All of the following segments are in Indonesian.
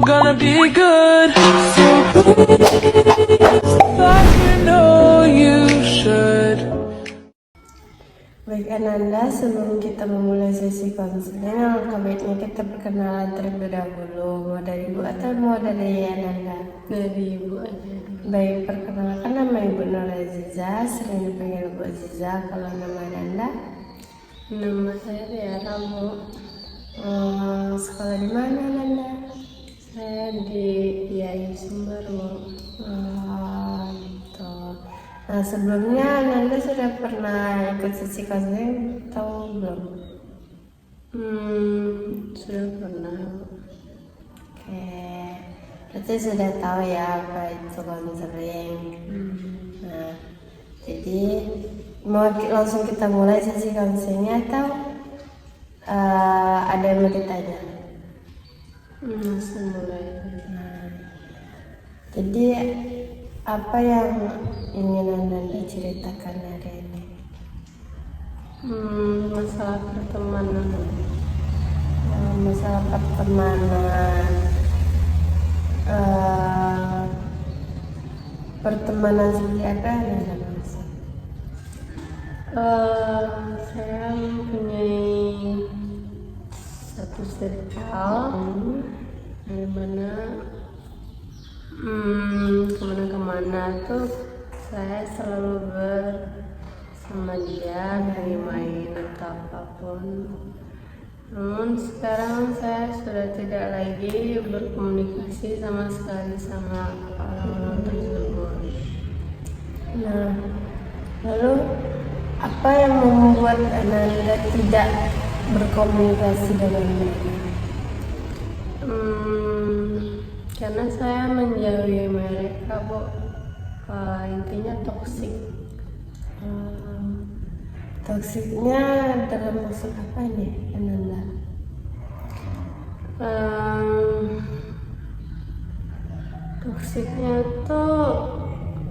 gonna be good. So please, like you know you should. Baik Ananda, sebelum kita memulai sesi konseling, alangkah baiknya kita perkenalan terlebih dahulu. Mau dari Ibu atau mau dari Ananda? Dari Ibu aja. Baik, perkenalkan nama Ibu Nur Aziza, sering dipanggil Ibu Aziza. Kalau nama Ananda? Nama saya Tiara, Bu. Sekolah di mana Ananda? Saya di IAI Sumber, Bu. Gitu. Nah, sebelumnya Ananda sudah pernah ikut sesi konseling atau belum? Sudah pernah, Bu. Oke, berarti sudah tahu ya apa itu konseling. Nah, jadi mau langsung kita mulai sesi konselingnya atau ada yang mau ditanya? Langsung mulai. Nah, jadi apa yang ingin Anda ceritakan hari ini? Masalah pertemanan. Masalah pertemanan. Pertemanan seperti apa yang Anda maksud? Saya mempunyai satu circle di mana kemana-kemana tuh saya selalu bersama dia dari main atau apapun. Namun sekarang saya sudah tidak lagi berkomunikasi sama sekali sama orang-orang tersebut. Nah, lalu apa yang membuat Anda tidak berkomunikasi dengan mereka? Karena saya menjauhi mereka, Bu. Intinya toksik. Toksiknya dalam maksud apa nih, Ananda? Toksiknya tuh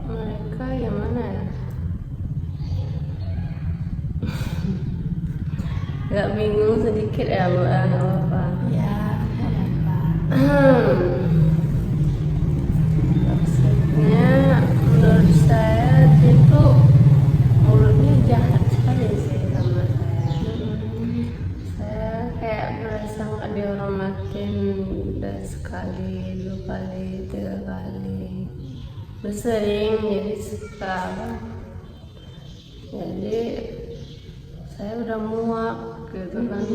mereka gimana ya? Agak bingung sedikit ya, Bu. Nggak apa-apa. Ya, apa? Toksiknya menurut saya itu mulutnya jahat sekali sih sama saya. Saya kayak merasa nggak dihormatin udah sekali, 2 kali, 3 kali. Bersering jadi suka. Jadi saya udah muak gitu kan,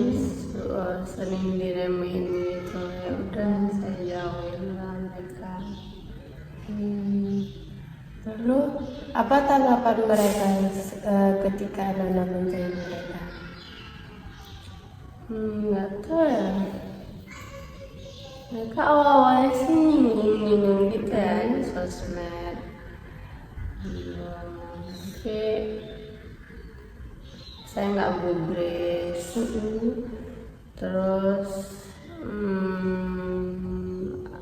sering diremehin gitu. Ya udah saya jauhin lah mereka. Lalu apa tanggapan mereka ketika Anda menjauhi mereka? Nggak tahu ya. Mereka awal-awalnya sih nyinggung gitu ya di sosmed. Tapi saya nggak gubris. Terus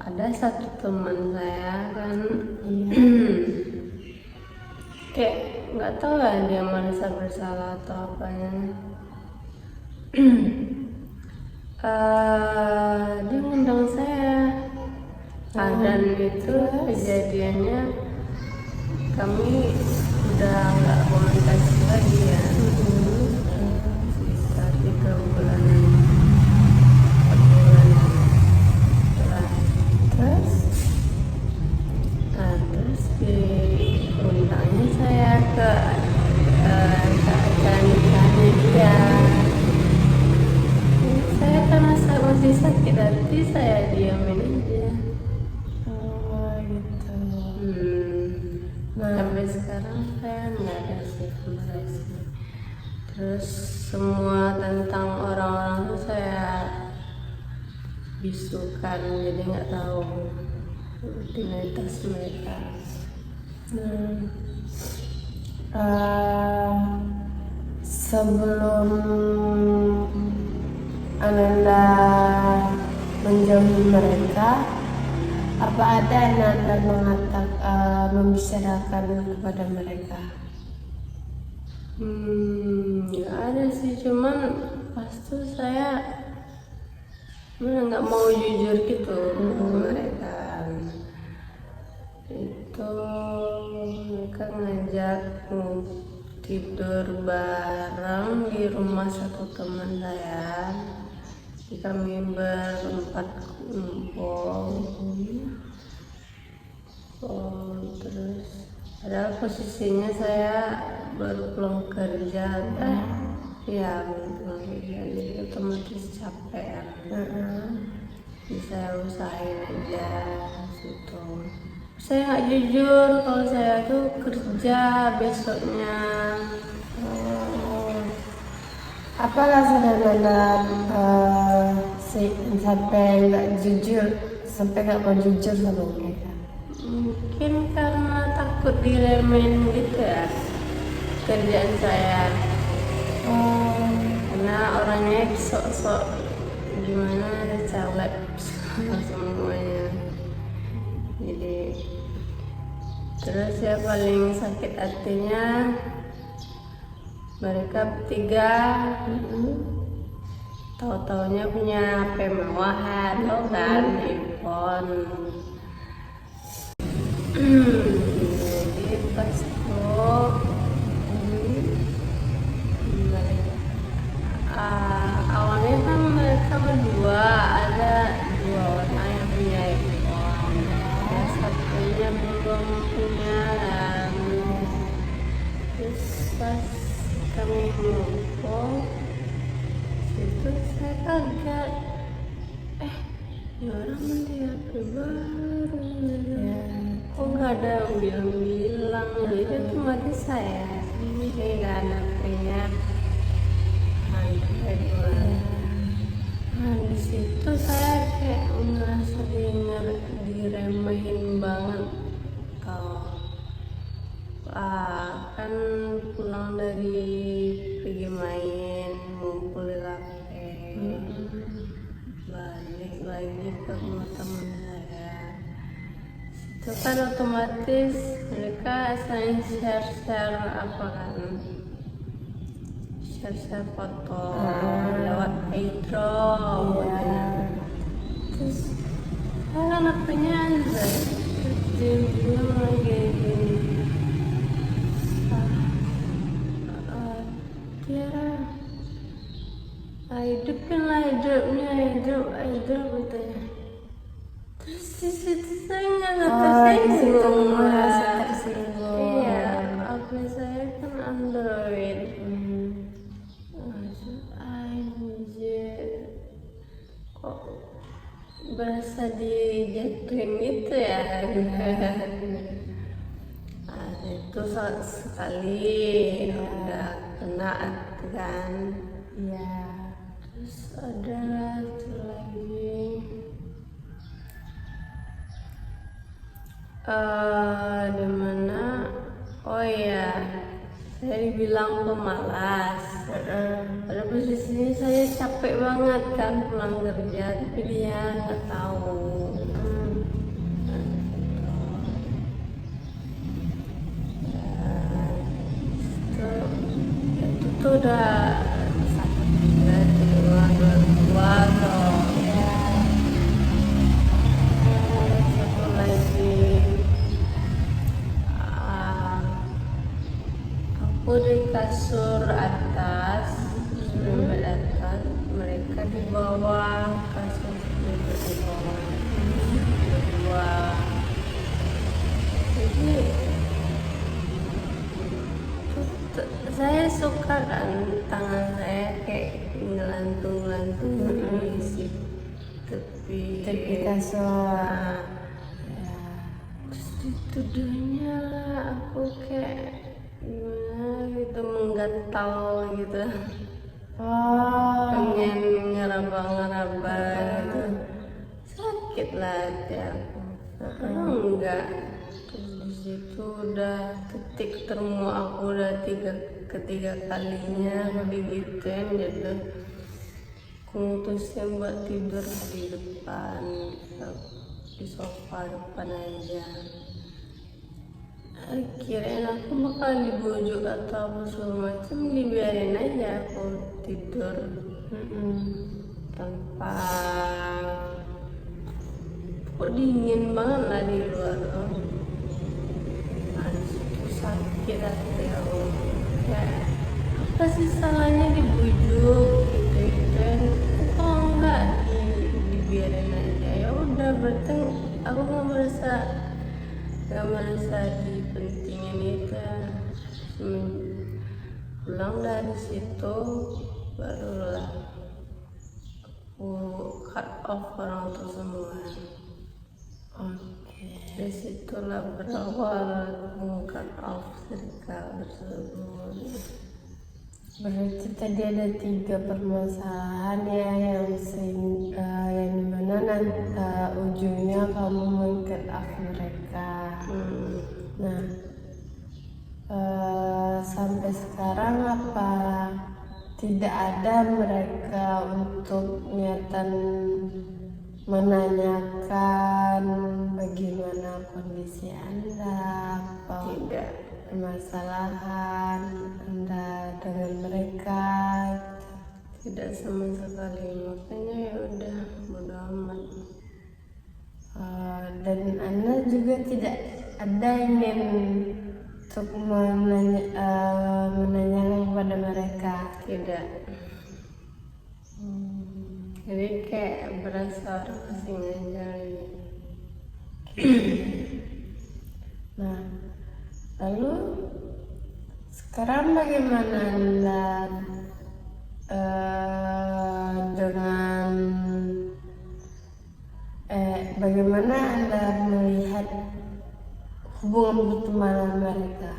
ada satu teman saya kan, kayak nggak tahu lah dia merasa bersalah atau apanya. Dia ngundang saya, dan itu kejadiannya kami udah nggak komunikasi lagi ya, sekitar 3 bulan, 4 bulan terus diundangnya saya ke acara nikahnya dia. Saya karena saya masih sakit hati, saya diamin aja. Gitu. Nah, sampai sekarang saya nggak ada sih komunikasi. Terus semua tentang orang-orang tuh saya bisukan, jadi nggak tahu rutinitas mereka. Sebelum Ananda menjauhi mereka, apa ada Ananda membicarakan kepada mereka? Nggak ada sih, cuman pas itu saya nggak mau jujur gitu ke mereka. Itu mereka ngajak tidur bareng di rumah satu teman saya. Kami berempat kumpul. Terus padahal posisinya saya baru pulang kerja, ya baru pulang kerja, jadi otomatis capek ya. Jadi saya usahain aja situ. Saya nggak jujur kalau saya tuh kerja besoknya. Apa alasan Anda sampai nggak jujur, sampai nggak mau jujur sama mereka? Mungkin karena takut diremehin gitu ya kerjaan saya. Karena orangnya sok-sok gimana, celeb semuanya. Jadi terus ya paling sakit hatinya mereka bertiga tahu-taunya punya HP mewahan, tau kan, iPhone. Jadi pas itu awalnya kan mereka berdua, ada 2 orang yang punya iPhone, ya satunya belum punya. Terus pas kami ngumpul itu saya kaget, ini orang beli HP baru, kok nggak ada yang bilang-bilang. Jadi otomatis saya ini kan HP-nya di situ saya kayak merasa diremehin banget. Kan pulang dari pergi main, ngumpul di kafe, balik lagi ke rumah teman saya. Itu kan otomatis mereka saling share apa kan, share foto lewat iDrop. Terus saya kan HP-nya Android, terus dia bilang lagi gini, Tiara, hidupkanlah hidupnya, hidup katanya. Terus di situ saya nggak tersinggung. Iya, HP saya kan Android. Anjir, kok berasa dijatuhin gitu ya. Itu sekali udah kena kan. Terus ada satu lagi, dimana saya dibilang pemalas. Pada posisinya saya capek banget kan pulang kerja, tapi dia nggak tahu. Itu tuh udah dua satu lagi, aku di kasur atas, di atas, mereka di bawah, kasur di bawah, berdua. Jadi saya suka kan tangan saya kayak ngelantung di tepi kasur. Terus dituduhnya lah aku kayak gimana gitu, menggatal gitu, pengen ngeraba gitu. Sakit lah hati aku. Enggak. Terus di situ udah titik termu aku udah ketiga kalinya aku digituin, jadi aku mutusin buat tidur di depan, di sofa depan aja. Kirain aku bakal dibujuk atau apa segala macam, dibiarin aja aku tidur. tanpa kok dingin banget lah di luar sakit hati aku kayak apa sih salahnya dibujuk gitu kan, kok enggak dibiarin aja, ya udah berarti aku nggak merasa dipentingin itu. Pulang dari situ barulah aku cut off orang itu semua. Dari situlah berawal aku cut off circle tersebut. Berarti tadi ada 3 permasalahan ya yang dimana ujungnya kamu meng-cut off mereka. Nah, sampai sekarang apa tidak ada mereka untuk niatan menanyakan bagaimana kondisi Anda, apa Tidak, permasalahan Anda dengan mereka? tidak sama sekali, makanya ya udah bodo amat. Dan Anda juga tidak ada ingin untuk menanyakan kepada mereka? Tidak. Jadi kayak berasa orang asing aja. Nah, lalu sekarang bagaimana Anda bagaimana Anda melihat hubungan pertemanan mereka?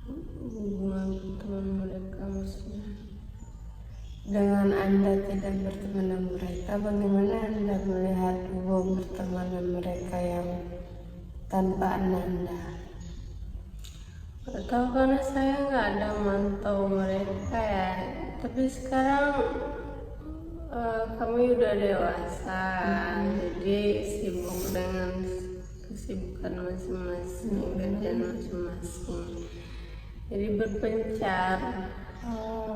Hubungan teman mereka maksudnya? Dengan Anda tidak berteman dengan mereka, bagaimana Anda melihat hubungan pertemanan mereka yang tanpa Anda? Gak tahu karena saya nggak ada mantau mereka ya. Tapi sekarang kami udah dewasa, jadi sibuk dengan kesibukan masing-masing, kerjaan masing-masing. Jadi berpencar.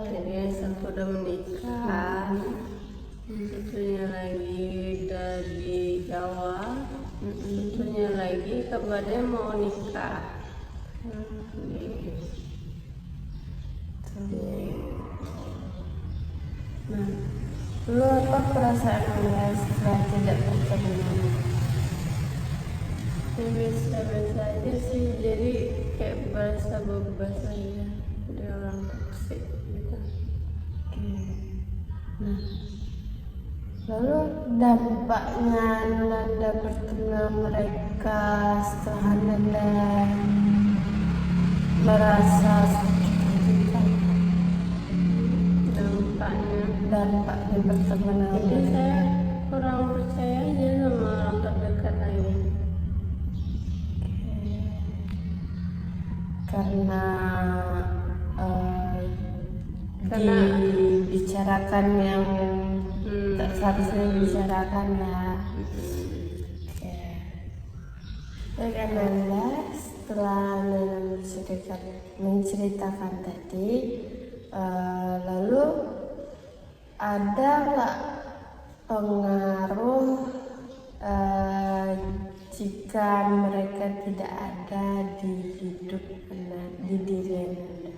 Jadi yang satu udah menikah, satunya lagi udah di Jawa, satunya lagi kabarnya mau nikah. Nah, lu apa perasaan Anda setelah tidak bertemu? Ya biasa-biasa aja sih, jadi kayak berasa bebas aja dari orang toksik gitu. Nah, lalu dampaknya Anda bertemu dengan mereka setelah Anda merasa dampaknya bertemu dengan Jadi mereka. saya kurang percaya aja sama orang terdekat lagi. Karena Karena- dibicarakan yang tak seharusnya dibicarakan ya. Baik Anda, setelah Anda menceritakan tadi, lalu ada nggak pengaruh jika mereka tidak ada di hidup Anda, di diri Anda?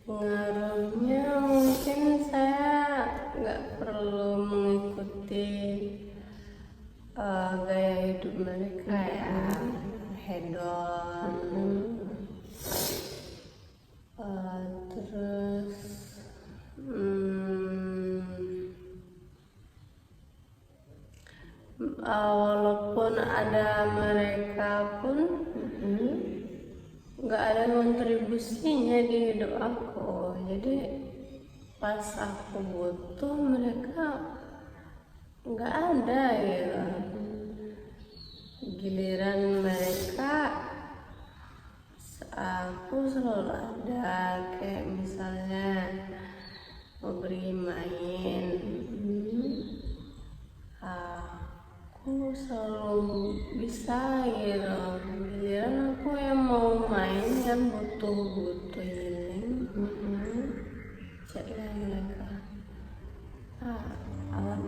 Pengaruhnya mungkin saya nggak perlu mengikuti gaya hidup mereka ya, hedon. Terus walaupun ada mereka pun nggak ada kontribusinya di hidup aku. Jadi pas aku butuh mereka nggak ada gitu. Giliran mereka aku selalu ada, kayak misalnya mau pergi main, aku selalu bisa gitu. Giliran aku yang mau main kan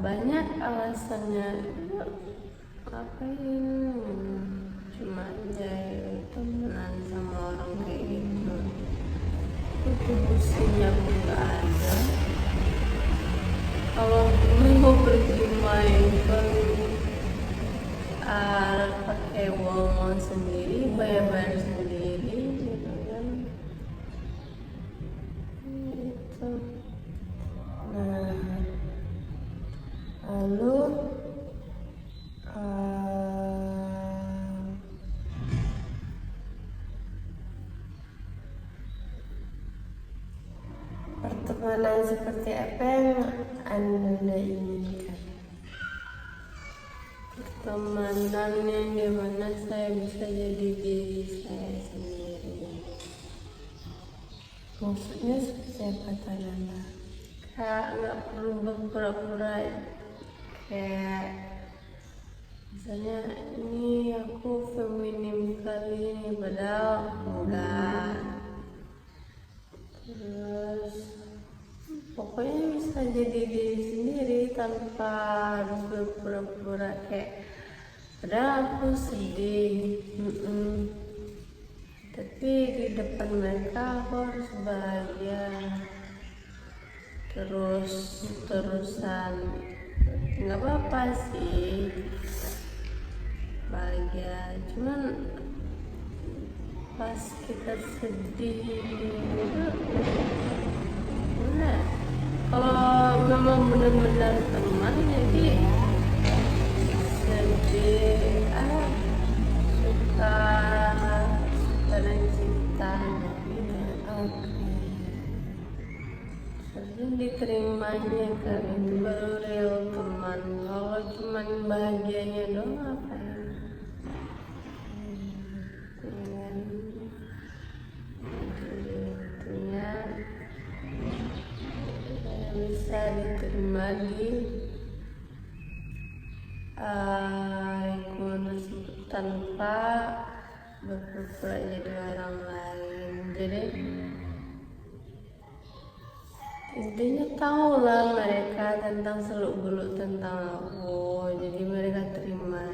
banyak alasannya. Ngapain cuma jahil temenan sama orang kayak gitu, itu businya pun gak ada. Kalau mau pergi main kan pakai uang sendiri, bayar sendiri gitu kan. Itu. Nah, lalu pertemanan seperti apa yang Anda inginkan? Pertemanan yang dimana saya bisa jadi diri saya sendiri. Maksudnya seperti apa Anda? Kayak nggak perlu berpura-pura, kayak misalnya ini aku feminim kali ini, padahal enggak. Terus pokoknya bisa jadi diri sendiri tanpa harus berpura-pura kayak padahal aku sedih. Tapi di depan mereka aku harus bahagia terusan. Nggak apa-apa sih bahagia, cuman pas kita sedih gitu bener. Kalau memang benar-benar teman jadi sedih, suka dan cinta gitu. Terus diterimanya kan, itu baru real teman. Kalau cuman bahagianya doang ngapain? Intinya bisa diterima di lingkungan tersebut tanpa berpura-pura jadi orang lain. Jadi intinya tahulah mereka tentang seluk-beluk tentang aku, jadi mereka terima.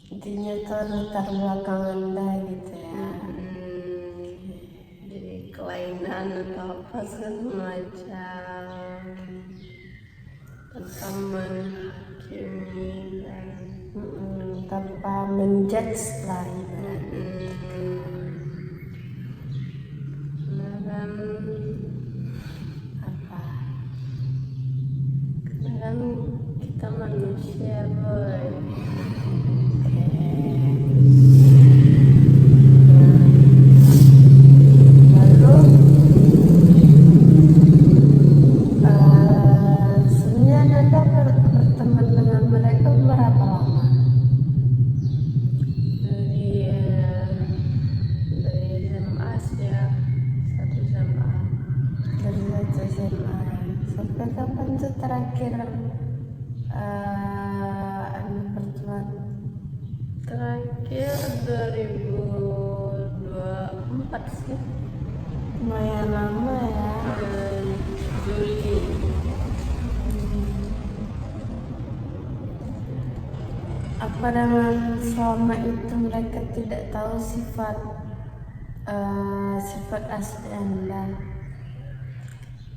Intinya tuh latar belakang Anda gitu ya. Jadi kelainan atau apa segala macam tanpa menghakimi dan Tanpa menjudge lah ibaratnya. kan Apa? kadang kita manusia boy. Lalu sebenarnya Anda berteman dengan mereka berapa lama? Dari SMA sejak 1 SMA. Dari satu SMA sampai kapan tuh terakhir Anda berteman? Terakhir 2024 sih, Lumayan lama ya. Juli. Apa dengan selama itu mereka tidak tahu sifat asli Anda?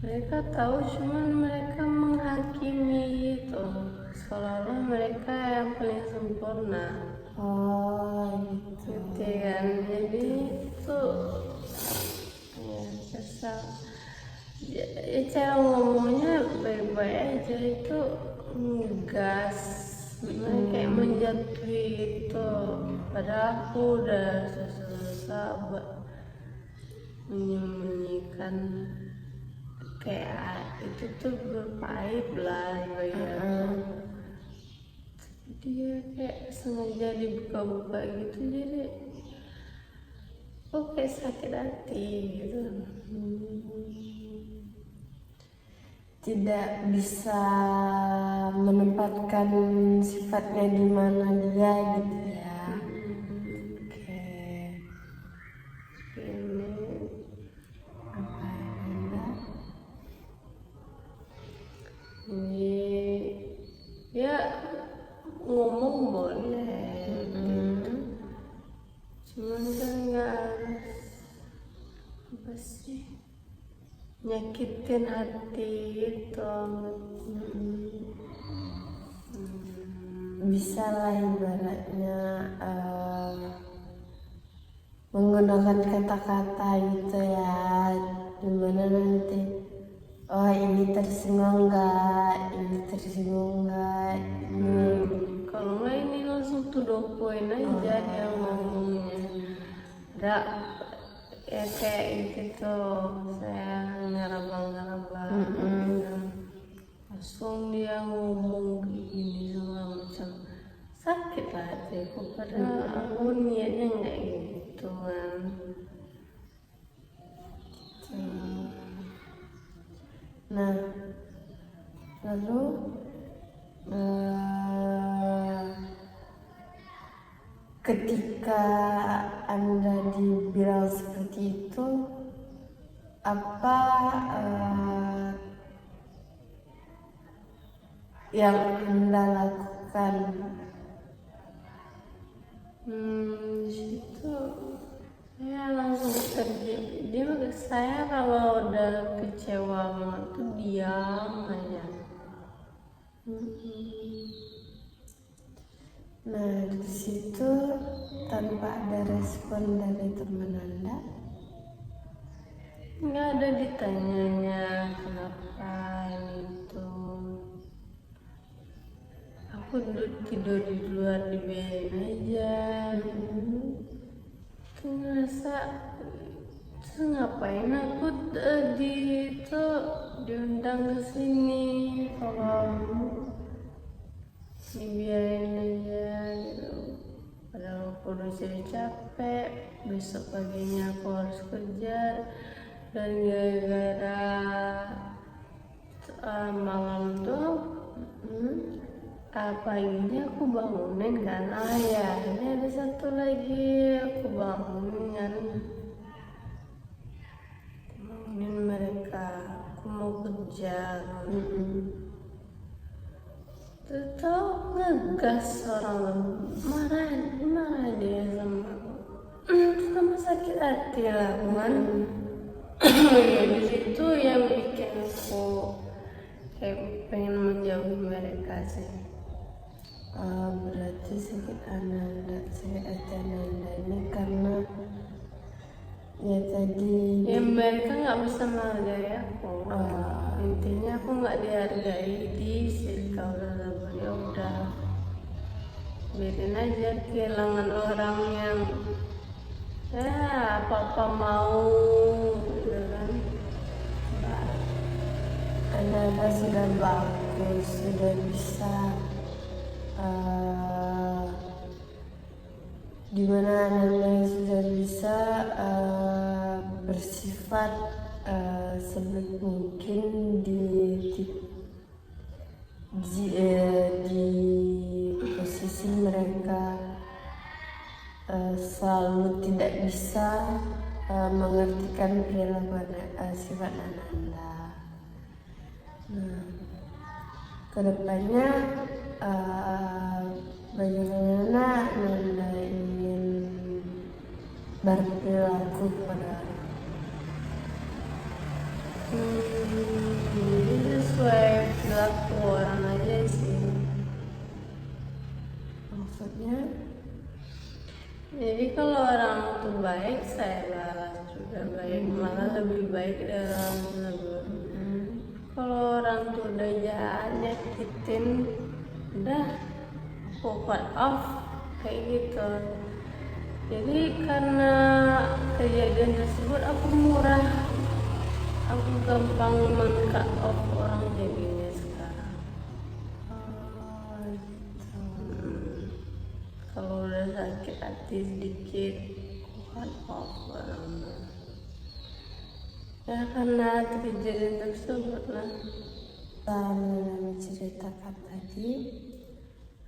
Mereka tahu, cuman mereka menghakimi gitu, seolah-olah mereka yang paling sempurna. Oh gitu. Gitu kan, jadi itu ya kesal. Ya, cara ngomongnya baik-baik aja, itu ngegas, kayak menjatuhi gitu. Padahal aku udah susah menyembunyikan kayak itu tuh berpaip lah ya. Dia kayak sengaja dibuka-buka gitu, jadi kayak sakit hati gitu. Tidak bisa menempatkan sifatnya di mana dia gitu ya. Oke. Ini Apa Anda? ini dia ngomong boleh gitu. Cuman kan nggak harus apa sih nyakitin hati gitu. Bisa lah ibaratnya menggunakan kata-kata gitu ya, dimana nanti oh ini tersinggung nggak, ini tersinggung nggak, ini Kalau nggak ini langsung to the point aja dia ngomongnya. Nggak ya kayak gitu, saya ngeraba-ngeraba. Langsung dia ngomong kayak gini segala macam. Sakit lah hatiku, padahal aku niatnya nggak gitu kan. nah lalu ketika Anda dibilang seperti itu, apa yang Anda lakukan? Di situ saya langsung terjadi. Saya kalau udah kecewa banget tuh diam aja. Nah, di situ tanpa ada respon dari teman Anda, Nggak ada ditanyanya kenapa ini tuh. Aku tidur di luar dibiarin aja. Tuh ngerasa terus ngapain aku tadi itu diundang ke sini kalau dibiarin aja gitu. Padahal aku udah capek, besok paginya aku harus kerja, dan gara-gara malam tuh paginya aku bangunin kan ayah, ini ada satu lagi aku bangunin kan, bangunin mereka, aku mau kerja. Tahu ngegas orang, marah dia sama aku. Sama sakit hati lah kan. Di situ yang bikin aku kayak pengen menjauhi mereka sih. berarti sakit hati Anda ini karena ya tadi Ya mereka nggak bisa menghargai aku. Intinya aku nggak dihargai di circle tersebut. Ya udah, biarin aja kehilangan orang yang ya apa mau gitu kan. Anda sudah bagus, sudah bisa dimana Anda sudah bisa bersifat sebaik mungkin di posisi mereka selalu tidak bisa mengertikan perilaku sifat Anda. Nah, kedepannya bagaimana Anda ingin berperilaku pada Jadi sesuai perilaku orang aja sih. maksudnya? Jadi kalau orang tuh baik, saya balas juga baik, malah lebih baik dari orang tersebut. Kalau orang tuh udah jahat, nyakitin, udah aku cut off kayak gitu. Jadi karena kejadian tersebut aku murah, aku gampang men-cut off orang jadinya sekarang. Kalau udah sakit hati sedikit, aku cut off orangnya. Ya karena kejadian tersebut lah. Yang menceritakan tadi,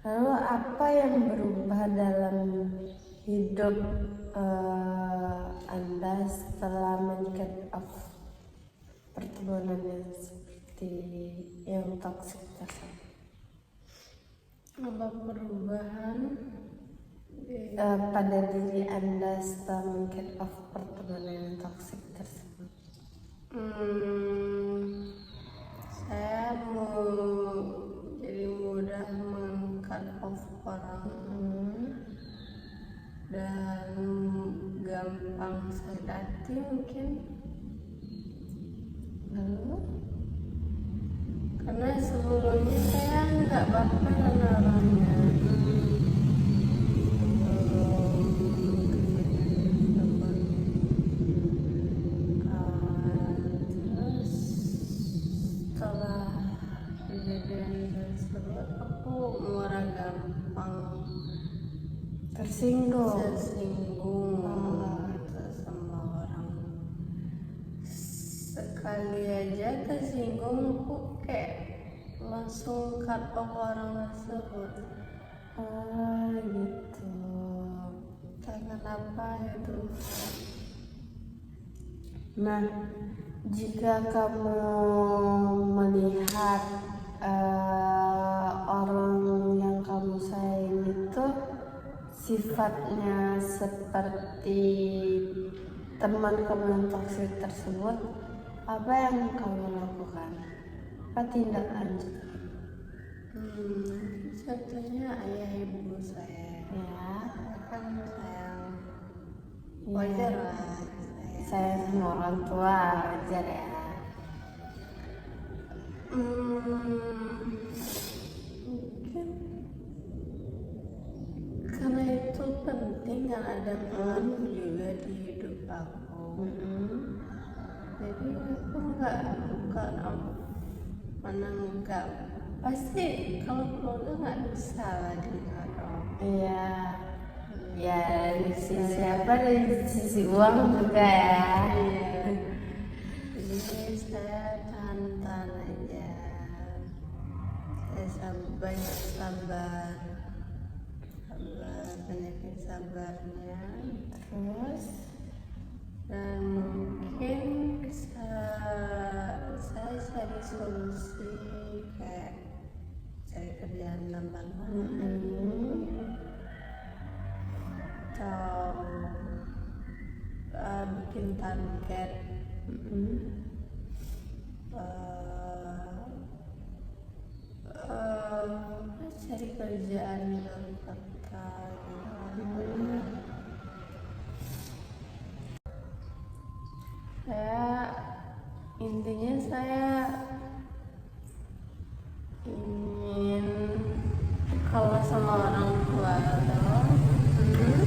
lalu apa yang berubah dalam hidup Anda setelah men-cut off pertemanan yang seperti yang toksik tersebut? Apa perubahan pada diri Anda setelah meng-cut off pertemanan yang toksik tersebut? Saya mau jadi mudah meng-cut off orang dan gampang sakit hati mungkin. Lalu? Karena sebelumnya saya nggak baperan orangnya. Terus setelah kejadian tersebut aku mulai gampang Tersinggung? tersinggung gitu sama orang. Sekali aja tersinggung aku kayak langsung cut off orang tersebut. Gitu. Kenapa itu? Nah, jika kamu melihat orang yang kamu sayang itu sifatnya seperti teman kamu yang toksik tersebut, apa yang kamu lakukan? Apa tindak lanjut? Contohnya ayah ibu saya Ya, kan sayang, wajar lah saya sama orang tua, wajar ya. Mungkin karena itu penting kan ada pengaruh juga di hidup aku. Jadi aku nggak mana nggak pasti kalau keluarga nggak bisa lah diharap. Iya, ya dari sisi apa, dari sisi uang juga ya. Jadi saya tahan aja, saya banyak banyakin sabarnya. Terus Dan mungkin saya cari solusi kayak cari kerjaan tambahan atau bikin target, cari kerjaan di luar kota gitu. Intinya saya ingin kalau sama orang tua mungkin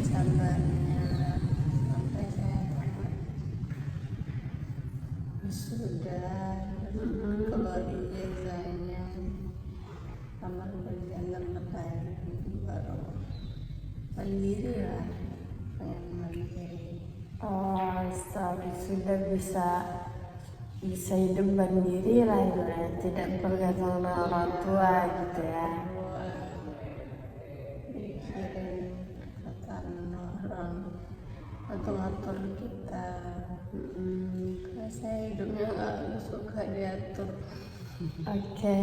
sabarnya sampai saya sudah keluar ijazahnya, kamar kerjaan tempat lain baru mandiri lah, pengen mandiri. sudah bisa hidup mandiri lah, ya, tidak bergantung sama orang tua gitu ya. Mikirin perkataan orang atau ngatur kita. Karena saya hidupnya nggak suka diatur. Oke,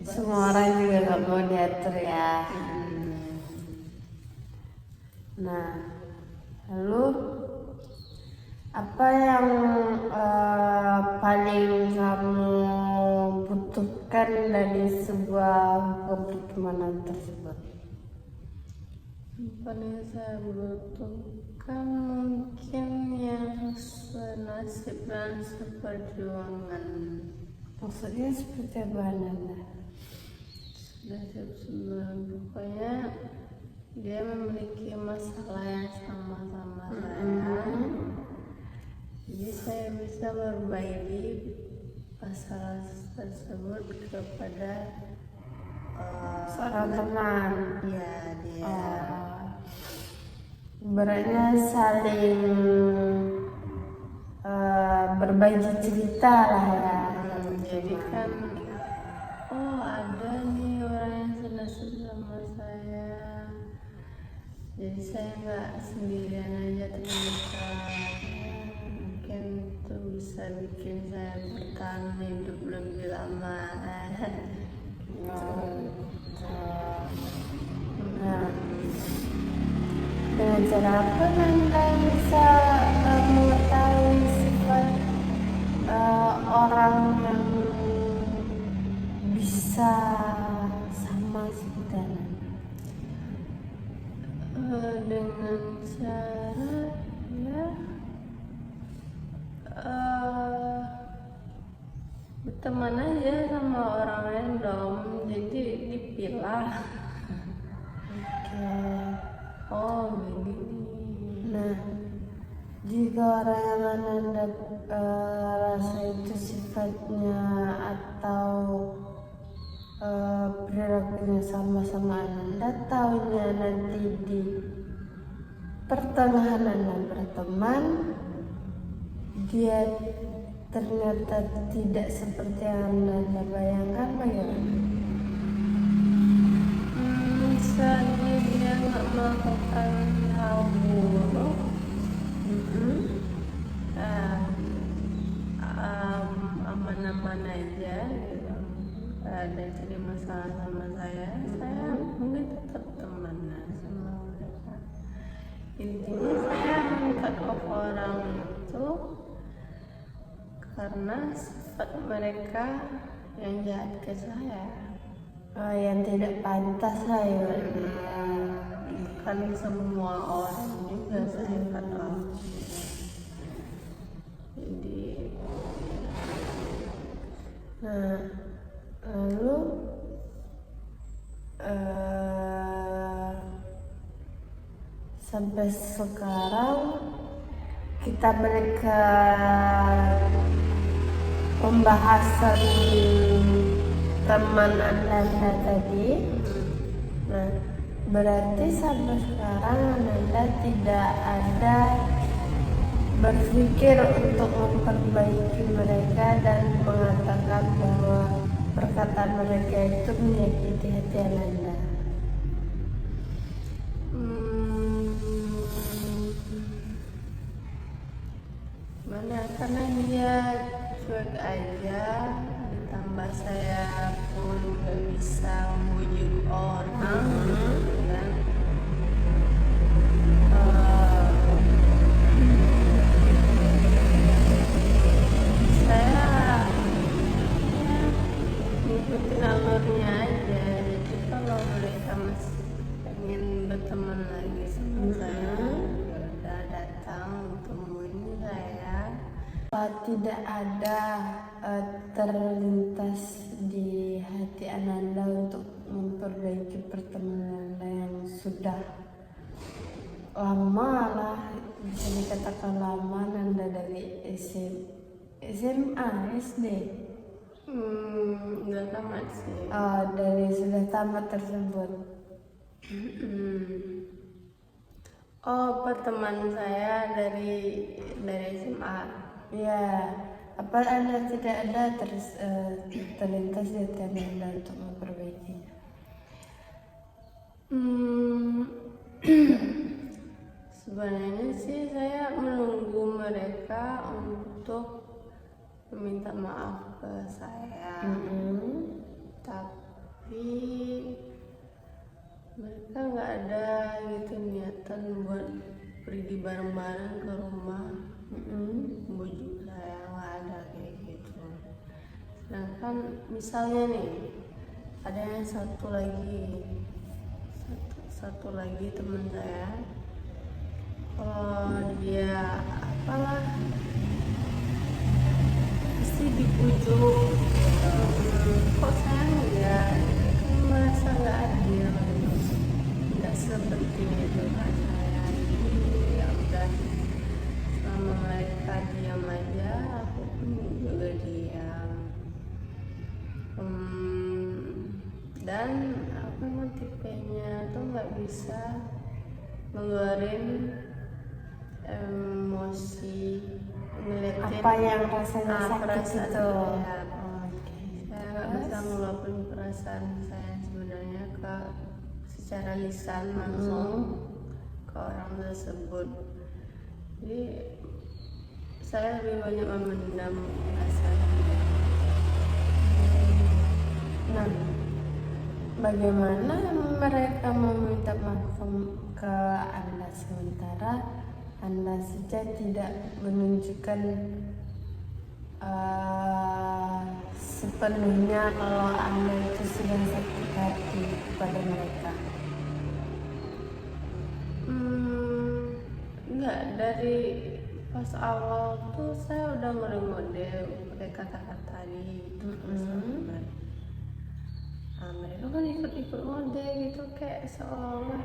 semua orang juga nggak mau diatur ya. Nah, lalu apa yang paling kamu butuhkan dari sebuah pertemanan tersebut? Paling saya butuhkan mungkin yang senasib dan seperjuangan. Maksudnya seperti apa Nanda? Senasib sebelum pokoknya dia memiliki masalah yang sama-sama saya. Jadi saya bisa memperbaiki masalah tersebut kepada Seorang teman. ya dia. Ibaratnya saling berbagi cerita lah ya. Jadi kan, oh ada nih orang yang senasib sama saya. Jadi saya nggak sendirian aja ternyata. Mungkin itu bisa bikin saya bertahan hidup lebih lama. Nah, dengan cara apa Nanda bisa mengetahui sifat orang yang bisa sama seperti Nanda? Dengan cara ya berteman aja sama orang random, jadi dipilah. Oke. Oh begini. Nah, jika orang yang Nanda rasa itu sifatnya atau perilakunya sama-sama Nanda, tahunya nanti di pertengahan Nanda berteman, dia ternyata tidak seperti yang Nanda bayangkan, bagaimana? Misalnya dia nggak melakukan hal buruk, aman-aman aja gitu. Nggak ada jadi masalah sama saya mungkin tetap temenan sama mereka. Intinya saya cut off orang itu karena sifat mereka yang jahat ke saya. Yang tidak pantas lah ya. Kan semua orang juga saya cut off. Jadi lalu sampai sekarang kita balik ke pembahasan teman Anda tadi. Nah, berarti sampai sekarang Anda tidak ada berpikir untuk memperbaiki mereka dan mengatakan bahwa perkataan mereka itu menyakiti hati Anda. Mana karena dia cuek aja, ditambah saya pun gak bisa membujuk orang, kan? Saya ngikutin alurnya aja. Jadi kalau mereka masih pengen berteman lagi sama saya, udah datang temuin saya. Tidak ada terlintas di hati Ananda untuk memperbaiki pertemanan Anda yang sudah lama lah, bisa dikatakan lama Nanda dari SMA, SD. Udah tamat sih. Dari sudah tamat tersebut. Pertemanan saya dari SMA. Ya, apa Anda tidak ada terlintas di hati Anda untuk memperbaikinya? Sebenarnya sih saya menunggu mereka untuk meminta maaf ke saya, tapi mereka nggak ada gitu niatan buat pergi bareng-bareng ke rumah, bujuk saya, nggak ada kayak gitu. Sedangkan misalnya nih ada yang satu lagi teman saya, kalau dia apalah pasti dipujuk, kok saya enggak, kan merasa nggak adil, nggak seperti itu kan saya. Ya udah, selama mereka diam aja, aku pun juga diam. Dan aku memang tipenya tuh nggak bisa ngeluarin emosi, ngeliatin Apa yang rasanya sakit perasaan itu? saya. Saya nggak bisa ngeluapin perasaan saya sebenarnya secara lisan langsung ke orang tersebut. Jadi saya lebih banyak memendam rasanya. Nah, bagaimana mereka meminta maaf ke Anda sementara Anda saja tidak menunjukkan sepenuhnya kalau Anda itu sudah sakit hati kepada mereka? Enggak, dari pas awal tuh saya udah model pakai kata-kata gitu. Mereka kan ikut-ikut model gitu, kayak seolah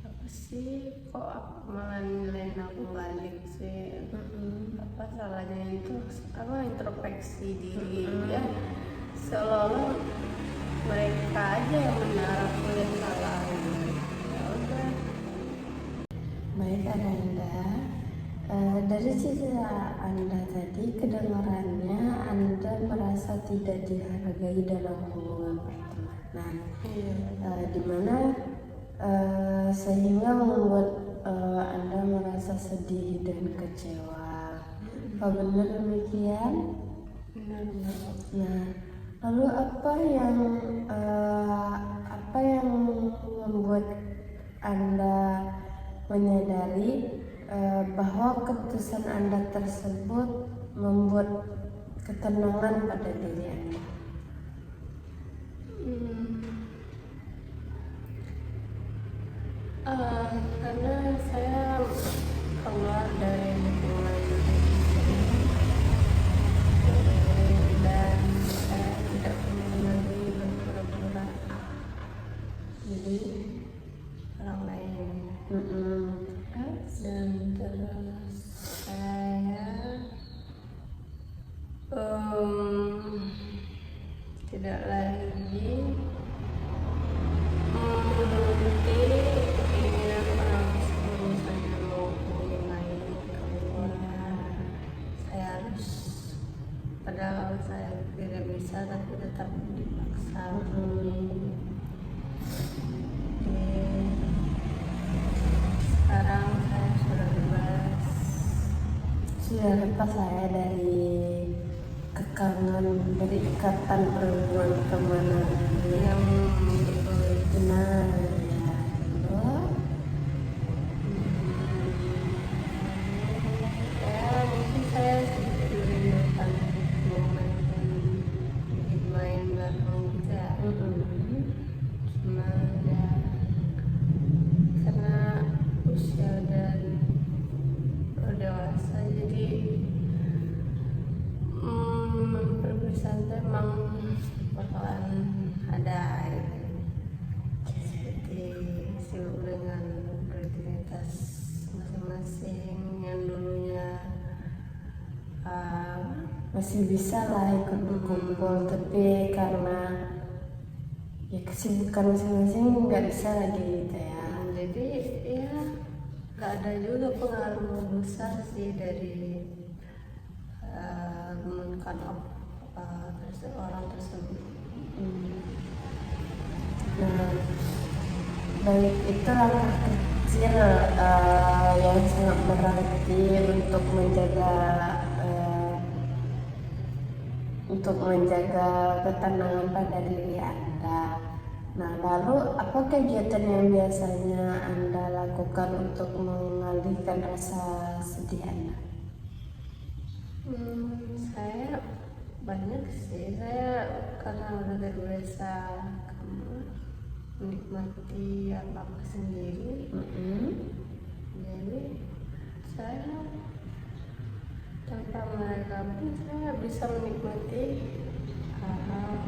apa sih, kok aku malah nilaiin aku balik sih. Apa salahnya itu, apa introspeksi diri ya, seolah-olah mereka aja yang benar, aku yang salah gitu. Ya udah. Baik Ananda, dari cerita Anda tadi kedengarannya Anda merasa tidak dihargai dalam hubungan pertemanan, dimana sehingga membuat Anda merasa sedih dan kecewa. Apa benar demikian? Benar. Nah, lalu apa yang membuat Anda menyadari bahwa keputusan Anda tersebut membuat ketenangan pada diri Anda? Karena saya keluar dari lingkungan dan saya tidak punya lagi berpura-pura jadi orang lain. Dan terus saya tidak lagi menuruti keinginan orang sebelum saya mau mulai keluar. Saya harus, padahal saya tidak bisa tapi tetap dipaksa. Sekarang saya sudah bebas. Sudah lepas saya dari kekangan, dari ikatan perhubungan kemana Yang benar ya. Mungkin saya sedikit merindukan momen main bareng juga. Cuma ya karena usia dan dewasa jadi perpisahan itu emang bakalan ada seperti sibuk dengan rutinitas masing-masing yang dulunya masih bisa lah ikut berkumpul, tapi karena ya kesibukan masing-masing nggak bisa lagi gitu ya. jadi ya nggak ada juga pengaruh besar sih dari menekan orang tersebut. Nah, baik, itu langkah kecil yang sangat berarti untuk menjaga ketenangan pada diri Anda. Nah, lalu apa kegiatan yang biasanya Anda lakukan untuk mengalihkan rasa sedih Anda? Saya banyak sih, saya karena udah terbiasa menikmati apa-apa sendiri. Jadi saya tanpa mereka pun saya bisa menikmati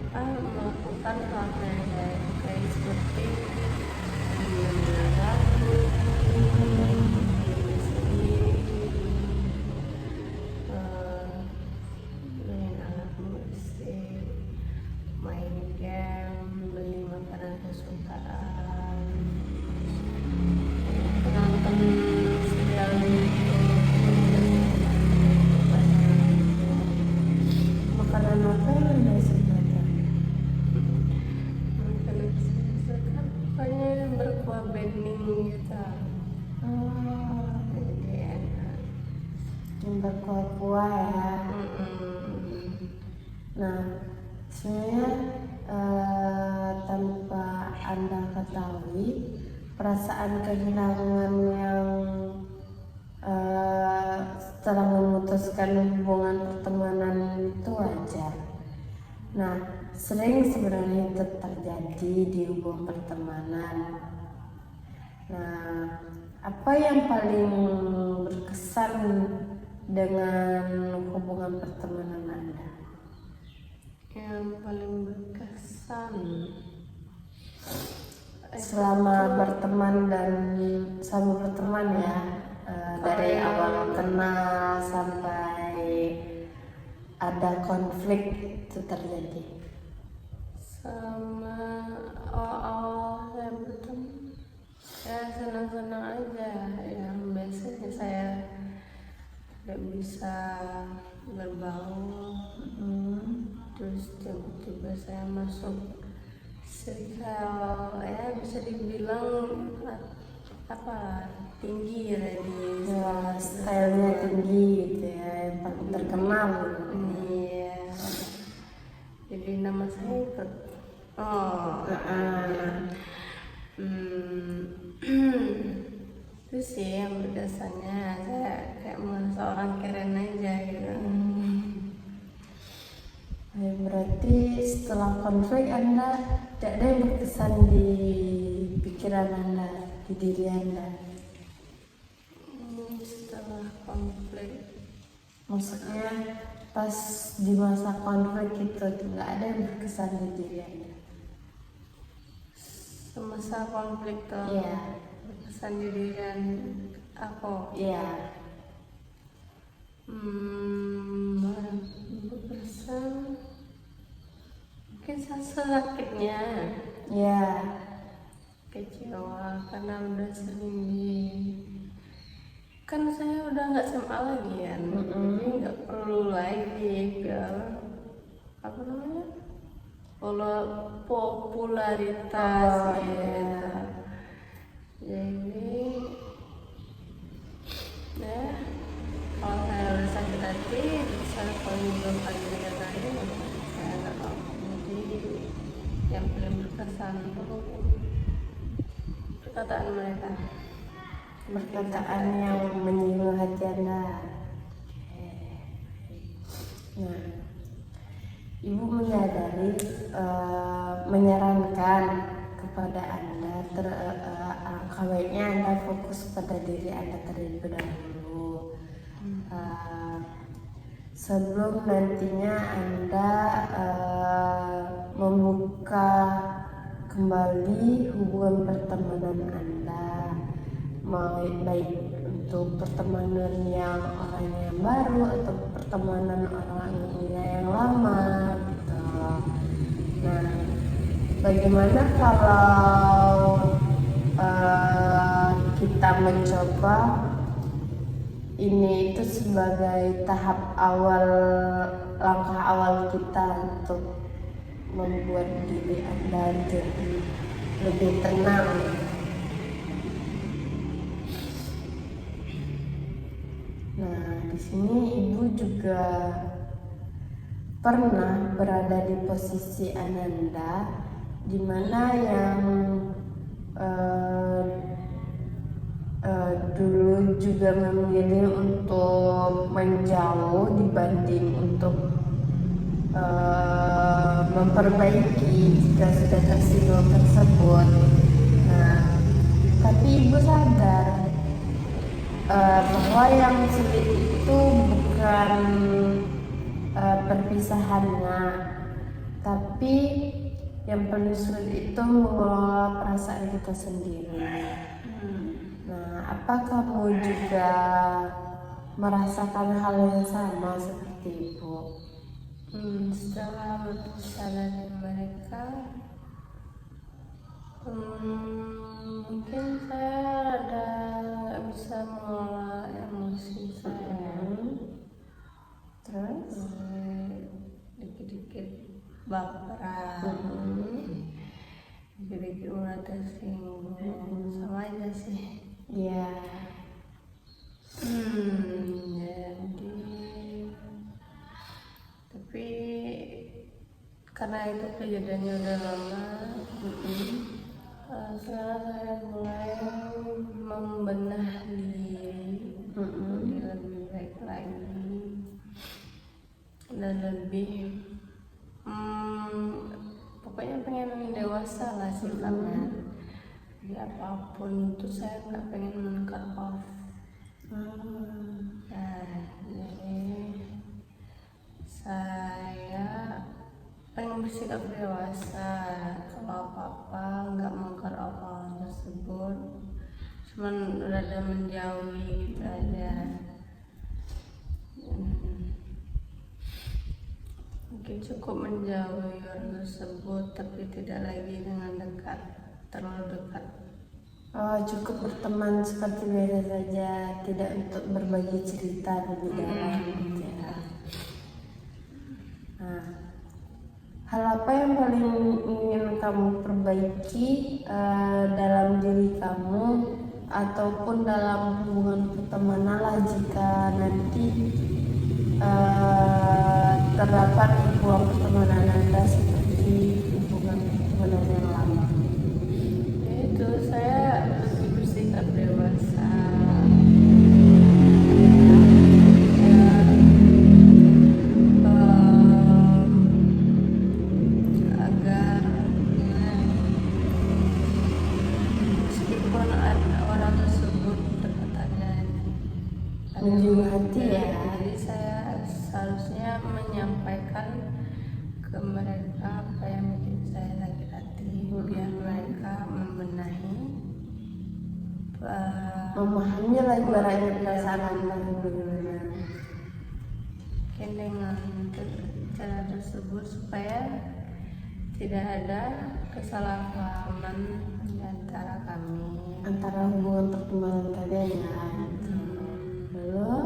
melakukan hal yang saya sukai seperti mendengar lagu, main alat musik, main game, beli makanan kesukaan, nonton serial Makanan apa yang Anda suka? makanan kesukaan, pokoknya yang berkuah bening gitu. Jadi enak. Yang berkuah-kuah ya. Nah, sebenarnya tanpa Anda ketahui, perasaan kehilangan yang setelah memutuskan hubungan pertemanan itu wajar. Nah, sering sebenarnya itu terjadi di hubungan pertemanan. Nah, apa yang paling berkesan dengan hubungan pertemanan Anda? Yang paling berkesan Selama berteman ya, dari awal kenal sampai ada konflik itu terjadi. sama awal-awal saya bertemu ya senang-senang aja, yang biasanya saya tidak bisa berbaur, terus tiba-tiba saya masuk circle ya bisa dibilang apa tinggi ya di Ya, stylenya tinggi gitu ya, yang paling terkenal gitu. iya, jadi nama saya ikut itu sih yang berkesannya, saya kayak merasa orang keren aja gitu. Ya, berarti setelah konflik Anda tidak ada yang berkesan di pikiran Anda, di diri Anda. Setelah konflik Maksudnya pas di masa konflik itu nggak ada yang berkesan di diri Anda. semasa konflik tuh Iya. berkesan di diri aku. Iya. Berkesan mungkin sakitnya, Iya. kecewa karena udah sering kan saya udah nggak SMA lagi kan, jadi nggak perlu lagi ke apa namanya popularitas gitu. Jadi ya kalau saya udah sakit hati, saya kalau belum ada lain saya nggak tahu. Jadi yang paling berkesan perkataan mereka, Perkataan yang menyinggung hati Anda. Nah, Ibu menyadari menyarankan kepada Anda alangkah baiknya Anda fokus pada diri Anda terlebih dahulu. Sebelum nantinya Anda membuka kembali hubungan pertemanan Anda, baik untuk pertemanan yang orangnya yang baru atau pertemanan orangnya yang lama gitu. Nah, bagaimana kalau kita mencoba ini itu sebagai tahap awal, langkah awal kita untuk membuat diri Anda jadi lebih tenang. Nah, di sini Ibu juga pernah berada di posisi Ananda, di mana yang dulu juga memilih untuk menjauh dibanding untuk memperbaiki jika sudah tersinggung tersebut. Nah, tapi Ibu sadar bahwa yang sulit itu bukan perpisahannya, tapi yang paling sulit itu mengelola perasaan kita sendiri. Nah, apa kamu juga merasakan hal yang sama seperti Ibu? Setelah berpisah dari mereka, mungkin saya ada nggak bisa mengelola emosi saya. Terus? Dikit-dikit baperan, dikit-dikit mulai tersinggung, sama aja sih. Ya, Jadi tapi karena itu kejadiannya udah lama, sekarang saya mulai membenah diri jadi lebih baik lagi dan lebih pokoknya pengen dewasa lah sifatnya. Jadi apapun itu saya nggak pengen men-cut off. Nah, jadi saya pengen bersikap dewasa. Kalau apa-apa nggak meng-cut off orang tersebut, cuman rada menjauhi gitu aja. Mungkin cukup menjauhi orang tersebut, tapi tidak lagi dengan dekat, terlalu dekat. Oh, cukup berteman seperti biasa saja, tidak untuk berbagi cerita lebih dalam gitu ya. Nah, hal apa yang paling ingin kamu perbaiki dalam diri kamu ataupun dalam hubungan pertemanan lah jika nanti terdapat hubungan pertemanan Anda seperti hubungan pertemanan yang lama? Itu saya lebih bersikap dewasa. Agar meskipun orang tersebut berkatanya Menjadi hati ya. jadi saya seharusnya menyampaikan ke mereka apa yang bikin saya sakit hati, biar mereka membenahi, Memahami lah ibaratnya perasaan Anda bagaimana. mungkin dengan cara tersebut supaya tidak ada kesalahpahaman di antara kami. Antara hubungan pertemanan kalian ya. Lalu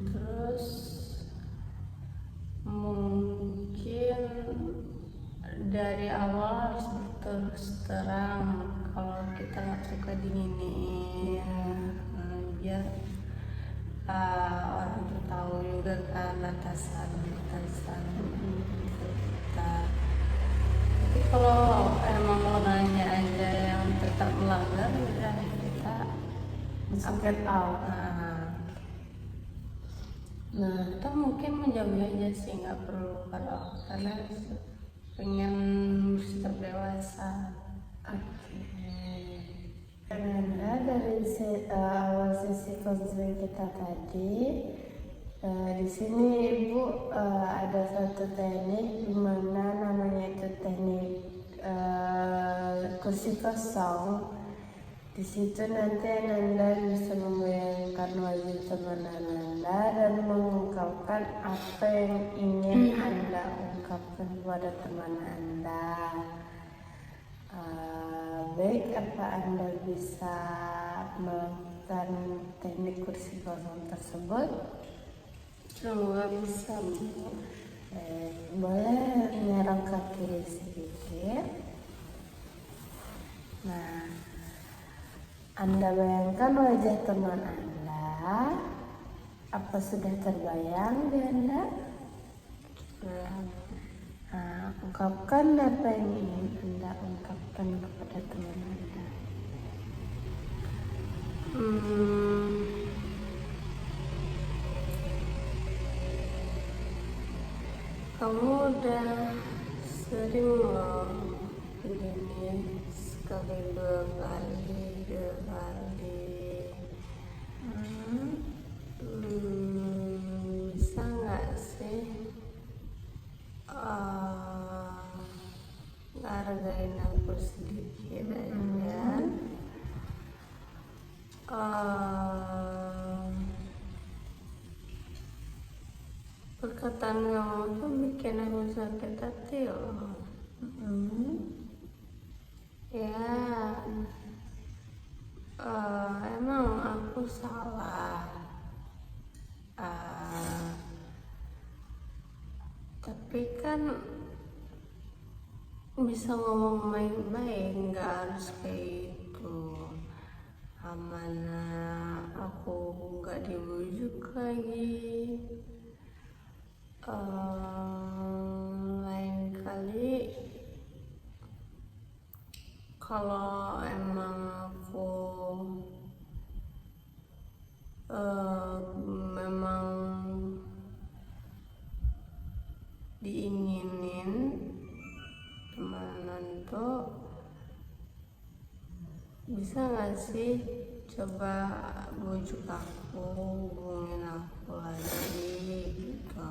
Terus mungkin dari awal harus terus terang kalau kita nggak suka diginiin, biar orang tuh tahu juga kan batasan kita. Tapi kalau emang orangnya aja yang tetap melanggar, udah kita get out. Nah, Kita mungkin menjauhi aja sih, nggak perlu kalau karena pengen bersikap dewasa. karena dari awal sesi konseling kita tadi, di sini Ibu ada satu teknik di mana namanya itu teknik kursi kosong. Di situ nanti Anda bisa membayangkan wajah teman Anda dan mengungkapkan apa yang ingin Anda ungkapkan kepada teman Anda. Baik, apa Anda bisa melakukan teknik kursi kosong tersebut? Semoga bisa. Boleh menyerang ke kiri sedikit. Nah, Anda bayangkan wajah teman Anda. Apa sudah terbayang di Anda? Nah, ungkapkan apa yang ingin Anda ungkapkan kepada teman Anda. Kamu udah sering loh begini, sekali dua kali. Bisa nggak sih ngargain aku sedikit aja? Perkataan kamu tuh bikin aku sakit hati loh. Ya, emang aku salah. Tapi kan bisa ngomong baik-baik, nggak harus kayak itu. mana aku nggak dibujuk lagi. Lain kali kalau emang aku memang diinginin temenan tuh, bisa nggak sih coba bujuk aku, hubungin aku lagi gitu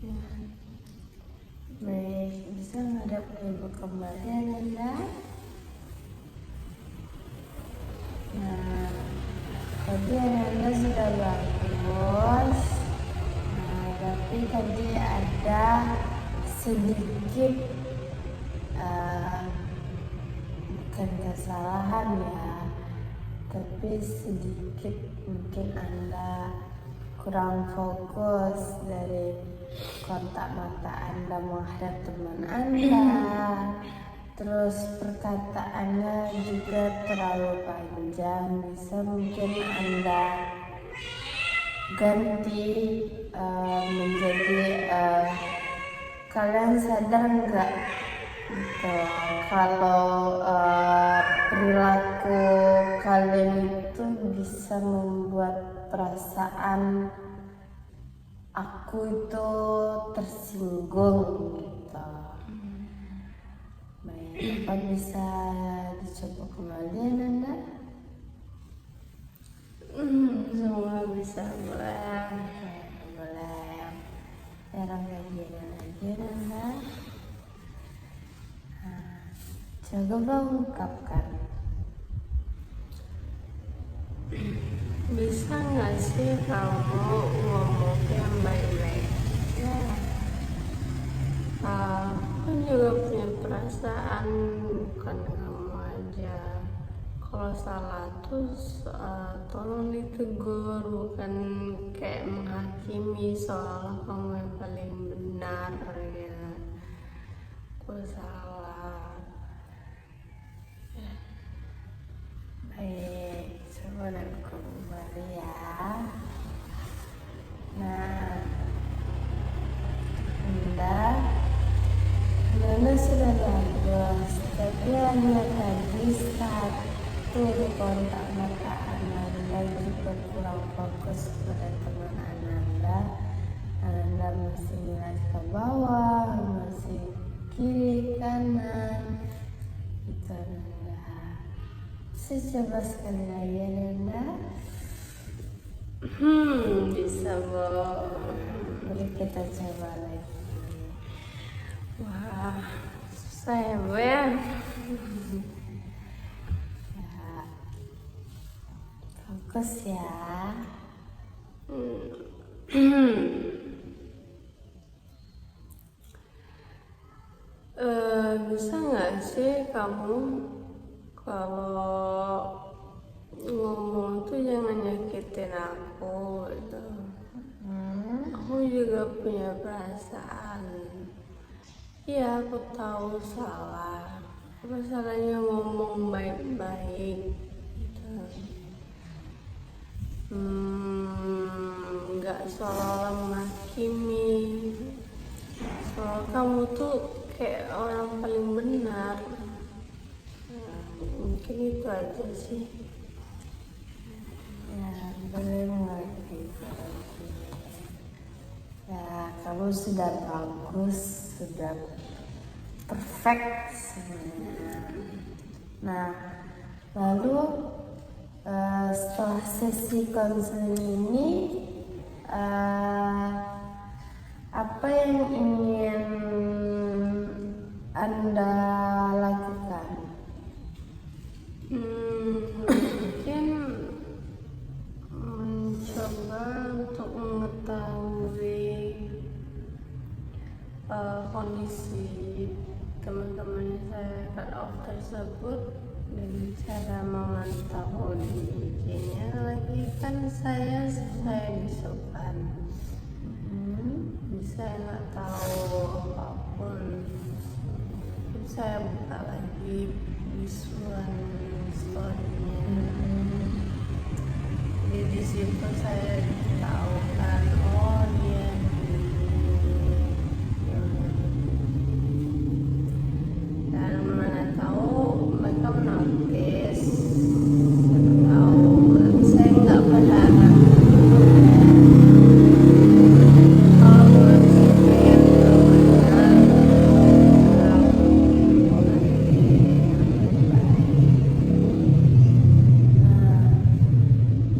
ya. Baik, bisa ngadap ibu kembali Ananda. Nah, tadi Ananda sudah bagus. Nah, tapi tadi ada sedikit bukan kesalahan ya, tapi sedikit mungkin Anda kurang fokus dari kontak mata Anda menghadap teman Anda. Terus perkataannya juga terlalu panjang, bisa mungkin Anda ganti menjadi kalian sadar nggak gitu, kalau perilaku kalian itu bisa membuat perasaan aku itu tersinggung gitu. Baik, apa bisa dicoba kembali Ananda? Semua bisa, boleh. Boleh. Sekarang bagian lagi Ananda. Coba ungkapkan. Bisa nggak sih kamu ngomong yang baik-baik ya? Aku juga punya perasaan, bukan kamu aja. Kalau salah tuh tolong ditegur, bukan kayak menghakimi seolah kamu yang paling benar ya. Aku salah. Baik, coba aku kembali ya. Nah, Anda sudah bagus, tapi hanya tadi satu kontak mata Anda juga kurang fokus pada teman Anda masih melihat ke bawah, masih kiri kanan, gitu Anda. Saya coba sekali lagi Anda. Bisa Bo. Mari kita coba lagi. Wah, susah ya Bo ya. Ya. Fokus ya. Bisa nggak sih kamu kalau ngomong tuh jangan nyakitin aku gitu. Aku juga punya perasaan. Iya, aku tahu salah. Apa salahnya ngomong baik-baik gitu. Nggak seolah-olah menghakimi. Soal kamu tuh kayak orang paling benar. Mungkin itu aja sih. Ya, boleh mengerti. Ya, kamu sudah bagus, sudah perfect sebenarnya. Nah, lalu setelah sesi konseling ini, apa yang ingin Anda lakukan? Mungkin mencoba untuk mengetahui kondisi teman-teman saya cut off tersebut dan cara memantau di IG-nya. Lagi kan saya disupan, saya nggak tahu apapun. Saya buka lagi visual saya tahu kan, oh dia begini. Dan mana tahu mereka menangkis, tahu saya nggak berharap kalau berpikir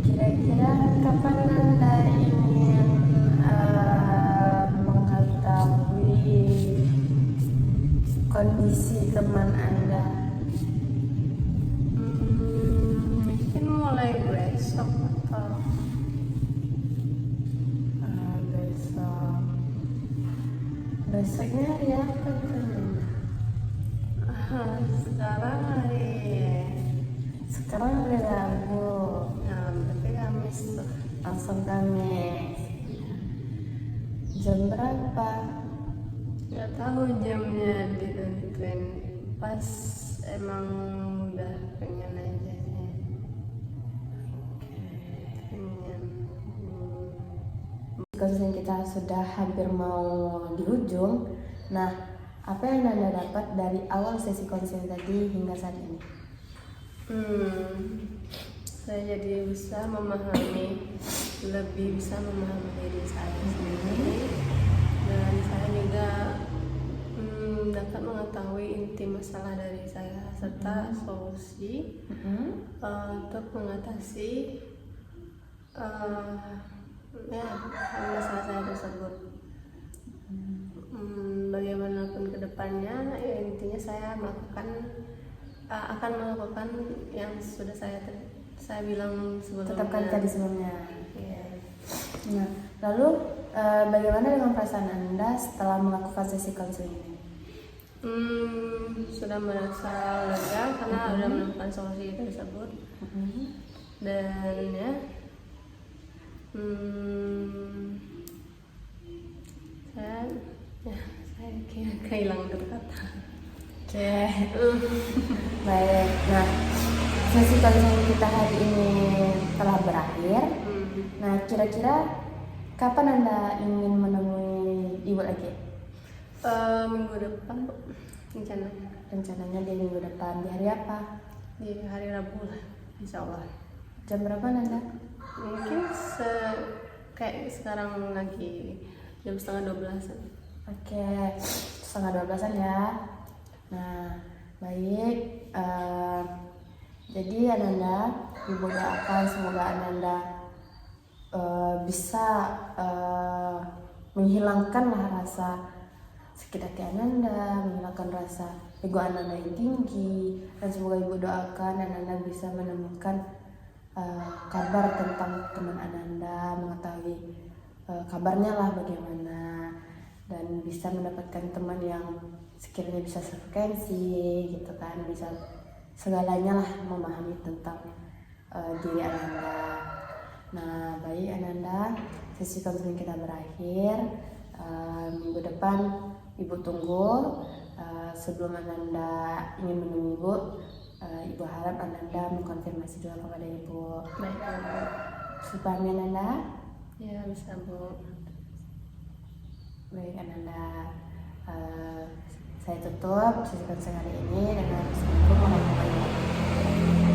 Kira-kira kapan Anda ingin mengetahui kondisi teman Anda? mungkin mulai besok atau Besok. Besoknya hari apa tuh? sekarang hari Sekarang hari Rabu. berarti Kamis tuh. Langsung Kamis. Jam berapa? Nggak tahu jamnya ditentuin, pas emang udah pengen aja sih. Pengen. Konseling kita sudah hampir mau di ujung. Nah, apa yang Anda dapat dari awal sesi konseling tadi hingga saat ini? Saya jadi lebih bisa memahami diri saya sendiri, dan saya juga dapat mengetahui inti masalah dari saya serta solusi untuk mengatasi masalah saya tersebut. Bagaimanapun kedepannya, ya intinya saya akan melakukan yang sudah saya bilang sebelumnya. Tetapkan tadi sebelumnya. Iya. Nah, lalu bagaimana dengan perasaan Anda setelah melakukan sesi konseling ini? Sudah merasa lega karena sudah menemukan solusi tersebut. Dan ya, saya kehilangan kata-kata. Oke. Baik. Nah, sesi konseling kita hari ini telah berakhir. Nah, kira-kira kapan Anda ingin menemui Ibu lagi? Minggu depan, Bu, rencananya. Rencananya di minggu depan. Di hari apa? Di hari Rabu lah, insya Allah. Jam berapa Anda? Mungkin kayak sekarang lagi jam 11:30. Oke, 11:30 ya. Nah, baik. Jadi Ananda, Ibu doakan semoga Ananda bisa menghilangkanlah rasa sakit hati Ananda, menghilangkan rasa ego Ananda yang tinggi, dan semoga Ibu doakan Ananda bisa menemukan kabar tentang teman Ananda, mengetahui kabarnya lah bagaimana, dan bisa mendapatkan teman yang sekiranya bisa sefrekuensi gitu kan, bisa segalanya lah memahami tentang diri Ananda. Nah, baik Ananda, sesi konseling kita berakhir. Minggu depan Ibu tunggu. Sebelum Ananda ingin menemui Ibu, Ibu harap Ananda mengkonfirmasi juga kepada Ibu. Baik, Bu. Supaya Ananda. Ya, bisa, Bu. Baik Ananda, saya tutup sesi konseling hari ini dengan Assalamualaikum warahmatullahi wabarakatuh.